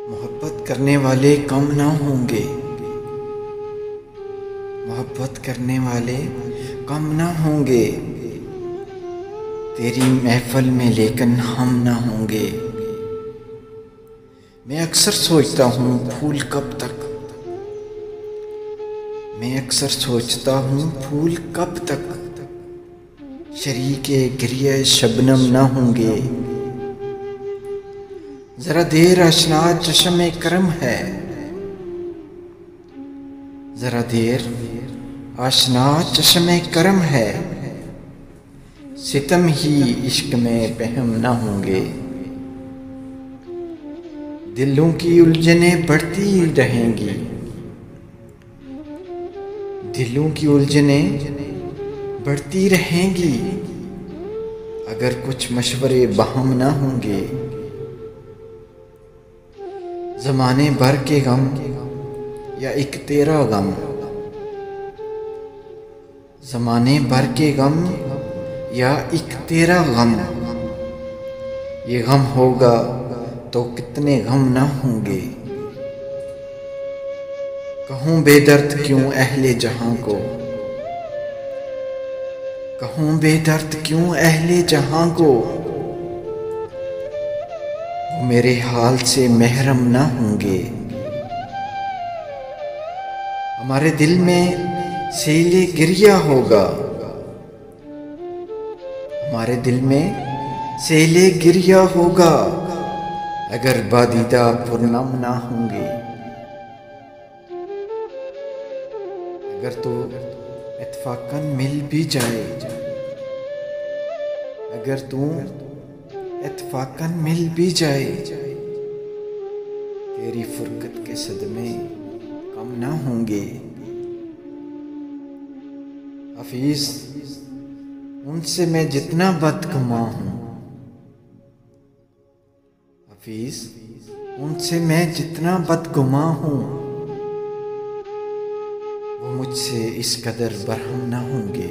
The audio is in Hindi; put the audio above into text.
मोहब्बत करने वाले कम ना होंगे, मोहब्बत करने वाले कम ना होंगे, तेरी महफिल में लेकिन हम ना होंगे। मैं अक्सर सोचता हूँ फूल कब तक, मैं अक्सर सोचता हूँ फूल कब तक, शरीके गिरिए शबनम ना होंगे। जरा देर आशना चश्मे करम है, जरा देर आशना चश्मे करम है, सितम ही इश्क में बहम ना होंगे। दिलों की उलझनें बढ़ती रहेंगी, दिलों की उलझनें बढ़ती रहेंगी, अगर कुछ मशवरे बहम ना होंगे। ज़माने भर के गम या एक तेरा गम, ज़माने भर के गम या एक तेरा गम, ये गम होगा तो कितने गम ना होंगे। कहूँ बेदर्द क्यों अहले जहां को, कहूँ बेदर्द क्यों अहले जहां को, वो मेरे हाल से महरम ना होंगे। हमारे दिल में सेले गिरिया होगा, हमारे दिल में सेले गिरिया होगा, अगर बादीदा पूर्णम ना होंगे। अगर तो इत्फाकन मिल भी जाए, अगर तू इत्फाकन मिल भी जाए, तेरी फुरकत के सदमे कम ना होंगे। हफीज, उनसे मैं जितना बदगुमा हूँ, हफीज, उनसे मैं जितना बदगुमा हूँ, वो मुझसे इस कदर बरहम ना होंगे।